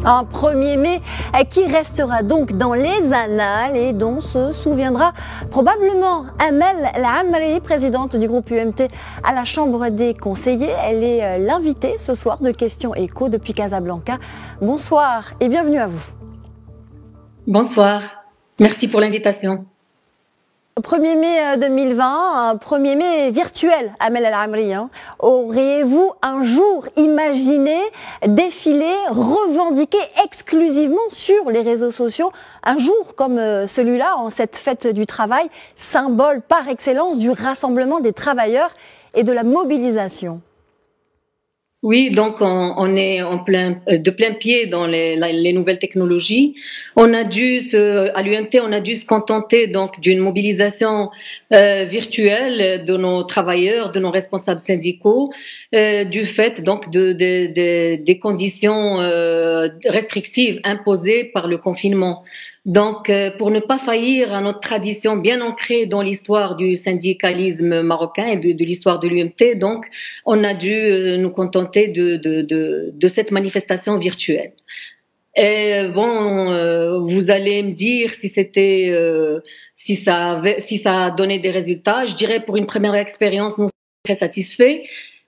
Un 1er mai qui restera donc dans les annales et dont se souviendra probablement Amel El-Amri, présidente du groupe UMT à la Chambre des conseillers. Elle est l'invitée ce soir de Questions Écho depuis Casablanca. Bonsoir et bienvenue à vous. Bonsoir, merci pour l'invitation. 1er mai 2020, un 1er mai virtuel, Amel El-Amri. Auriez-vous un jour imaginé défiler, revendiquer exclusivement sur les réseaux sociaux, un jour comme celui-là, en cette fête du travail, symbole par excellence du rassemblement des travailleurs et de la mobilisation? Oui, donc on est de plein pied dans les nouvelles technologies. À l'UMT, on a dû se contenter donc d'une mobilisation virtuelle de nos travailleurs, de nos responsables syndicaux, du fait donc des conditions restrictives imposées par le confinement. Donc, pour ne pas faillir à notre tradition bien ancrée dans l'histoire du syndicalisme marocain et de l'histoire de l'UMT, donc, on a dû nous contenter de cette manifestation virtuelle. Et bon, vous allez me dire si ça a donné des résultats. Je dirais pour une première expérience, nous sommes très satisfaits.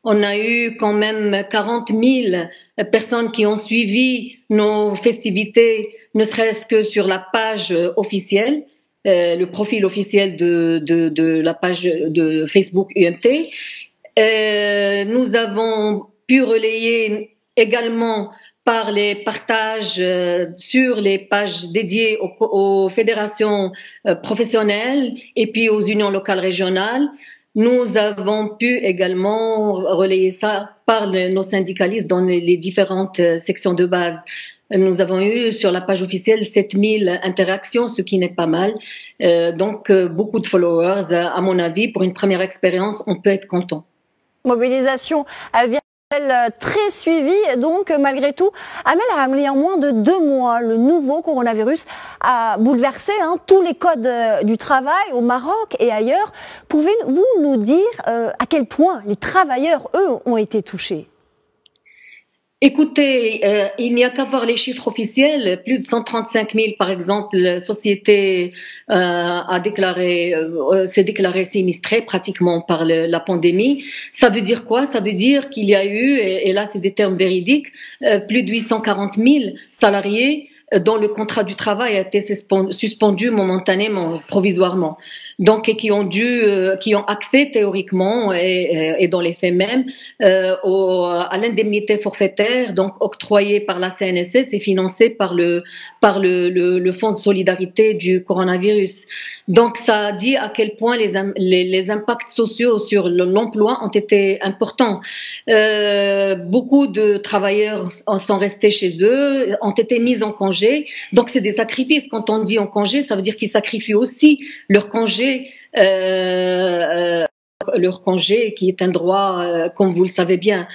On a eu quand même 40 000 personnes qui ont suivi nos festivités, ne serait-ce que sur la page officielle, le profil officiel de la page de Facebook UMT. Nous avons pu relayer également par les partages sur les pages dédiées aux fédérations professionnelles et puis aux unions locales régionales. Nous avons pu également relayer ça par nos syndicalistes dans les différentes sections de base. Nous avons eu sur la page officielle 7000 interactions, ce qui n'est pas mal. Donc, beaucoup de followers. À mon avis, pour une première expérience, on peut être content. Mobilisation très suivi, donc malgré tout, Amel El-Amri, en moins de 2 mois, le nouveau coronavirus a bouleversé tous les codes du travail au Maroc et ailleurs. Pouvez-vous nous dire à quel point les travailleurs, eux, ont été touchés? Écoutez, il n'y a qu'à voir les chiffres officiels. Plus de 135 000, par exemple, sociétés s'est déclaré sinistrée pratiquement par la pandémie. Ça veut dire quoi? Ça veut dire qu'il y a eu, et là c'est des termes véridiques, plus de 840 000 salariés dont le contrat du travail a été suspendu momentanément, provisoirement. Donc, et qui ont accès théoriquement et dans les faits même à l'indemnité forfaitaire, donc octroyée par la CNSS et financée par le Fonds de solidarité du coronavirus. Donc, ça dit à quel point les impacts sociaux sur l'emploi ont été importants. Beaucoup de travailleurs sont restés chez eux, ont été mis en congé. Donc, c'est des sacrifices. Quand on dit en congé, ça veut dire qu'ils sacrifient aussi leur congé qui est un droit, comme vous le savez bien.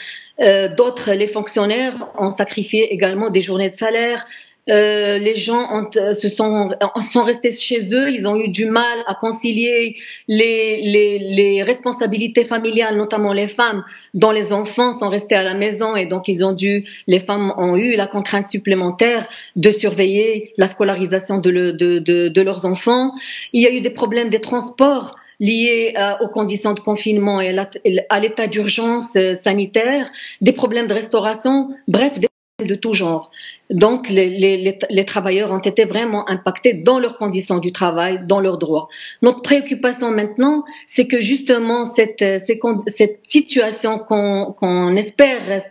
D'autres, les fonctionnaires, ont sacrifié également des journées de salaire. Les gens sont restés chez eux, ils ont eu du mal à concilier les responsabilités familiales, notamment les femmes, dont les enfants sont restés à la maison et donc les femmes ont eu la contrainte supplémentaire de surveiller la scolarisation de leurs enfants. Il y a eu des problèmes des transports liés aux conditions de confinement et à l'état d'urgence sanitaire, des problèmes de restauration, bref, de tout genre. Donc, les travailleurs ont été vraiment impactés dans leurs conditions du travail, dans leurs droits. Notre préoccupation maintenant, c'est que justement cette situation qu'on espère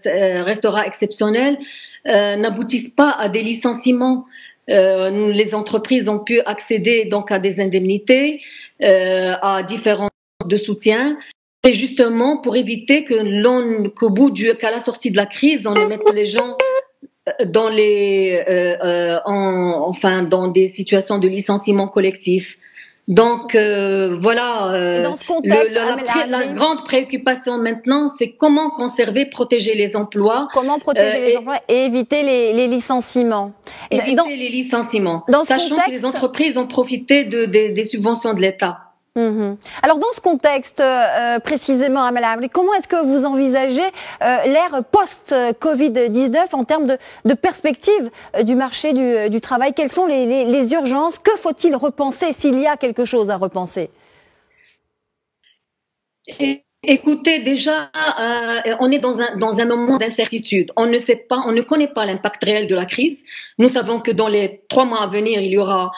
restera exceptionnelle n'aboutisse pas à des licenciements. Les entreprises ont pu accéder donc à des indemnités, à différents de soutien. Et justement, pour éviter qu'à la sortie de la crise, on mette les gens dans dans des situations de licenciement collectif. Donc voilà, dans ce contexte, la grande préoccupation maintenant, c'est comment conserver, protéger les emplois. Comment protéger les emplois et éviter les licenciements. Éviter les licenciements, sachant que les entreprises ont profité des subventions de l'État. Alors dans ce contexte précisément, Amel Amri, comment est-ce que vous envisagez l'ère post-Covid-19 en termes de perspective du marché du travail? Quelles sont les urgences? Que faut-il repenser s'il y a quelque chose à repenser? Écoutez, déjà, on est dans un moment d'incertitude. On ne sait pas, on ne connaît pas l'impact réel de la crise. Nous savons que dans les 3 mois à venir, il y aura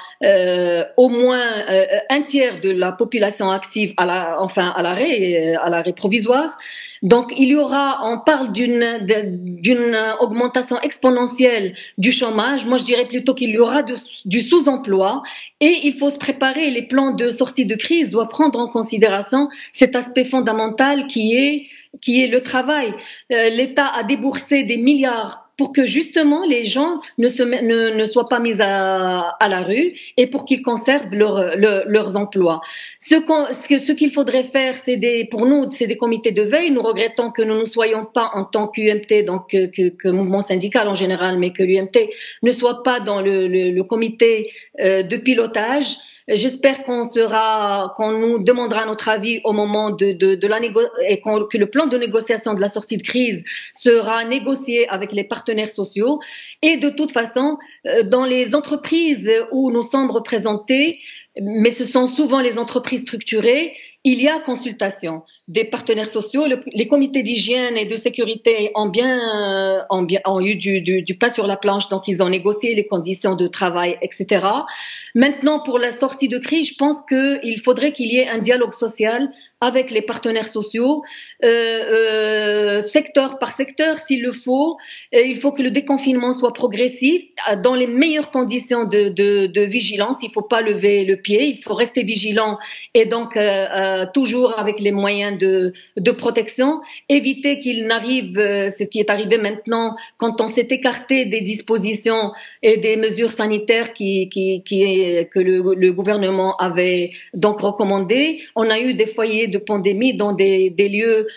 au moins un tiers de la population active à l'arrêt provisoire. Donc, on parle d'une augmentation exponentielle du chômage. Moi, je dirais plutôt qu'il y aura du sous-emploi et il faut se préparer. Les plans de sortie de crise doivent prendre en considération cet aspect fondamental qui est le travail. L'État a déboursé des milliards pour que justement les gens ne soient pas mis à la rue et pour qu'ils conservent leurs emplois. Ce qu'il faudrait faire, pour nous, c'est des comités de veille. Nous regrettons que nous ne soyons pas en tant qu'UMT, donc que mouvement syndical en général, mais que l'UMT ne soit pas dans le comité de pilotage. J'espère qu'on nous demandera notre avis au moment et que le plan de négociation de la sortie de crise sera négocié avec les partenaires sociaux. Et de toute façon, dans les entreprises où nous sommes représentés, mais ce sont souvent les entreprises structurées, il y a consultation des partenaires sociaux. Les comités d'hygiène et de sécurité ont eu du pain sur la planche, donc ils ont négocié les conditions de travail, etc. Maintenant, pour la sortie de crise, je pense qu'il faudrait qu'il y ait un dialogue social avec les partenaires sociaux, secteur par secteur s'il le faut. Il faut que le déconfinement soit progressif, dans les meilleures conditions de vigilance. Il ne faut pas lever le pied, il faut rester vigilant et donc toujours avec les moyens de protection. Éviter qu'il n'arrive ce qui est arrivé maintenant quand on s'est écarté des dispositions et des mesures sanitaires que le gouvernement avait donc recommandées. On a eu des foyers de pandémie dans des lieux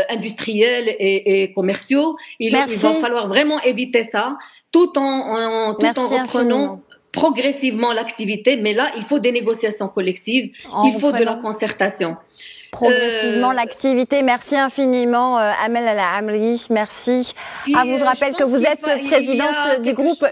industriels et commerciaux. Il va falloir vraiment éviter ça, tout en reprenant progressivement l'activité. Mais là, il faut des négociations collectives, il faut de la concertation. Progressivement l'activité. Merci infiniment, Amel Amri. Merci. À vous, je rappelle que vous êtes présidente du groupe.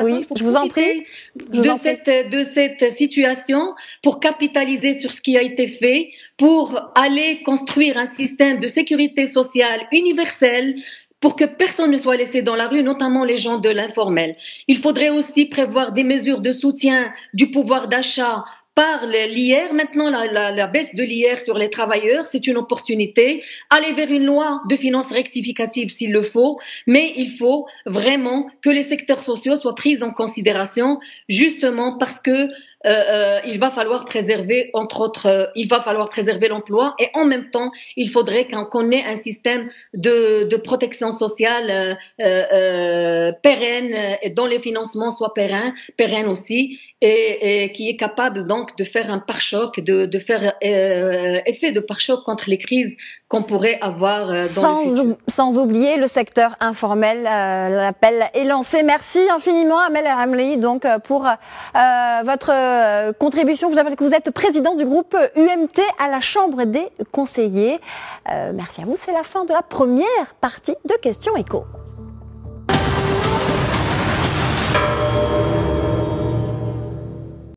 Oui, je vous en prie. De cette situation pour capitaliser sur ce qui a été fait, pour aller construire un système de sécurité sociale universel, pour que personne ne soit laissé dans la rue, notamment les gens de l'informel. Il faudrait aussi prévoir des mesures de soutien du pouvoir d'achat par l'IR. Maintenant, la baisse de l'IR sur les travailleurs, c'est une opportunité. Aller vers une loi de finances rectificative s'il le faut, mais il faut vraiment que les secteurs sociaux soient pris en considération, justement parce que il va falloir préserver, entre autres, il va falloir préserver l'emploi et en même temps, il faudrait qu'on ait un système de protection sociale pérenne et dont les financements soient pérennes aussi et qui est capable donc de faire un pare-choc, de faire effet de pare-choc contre les crises qu'on pourrait avoir dans le futur. Sans oublier le secteur informel, l'appel est lancé. Merci infiniment Amel Amri donc pour votre contribution. Je rappelle que vous êtes président du groupe UMT à la Chambre des conseillers. Merci à vous, c'est la fin de la première partie de Questions Écho.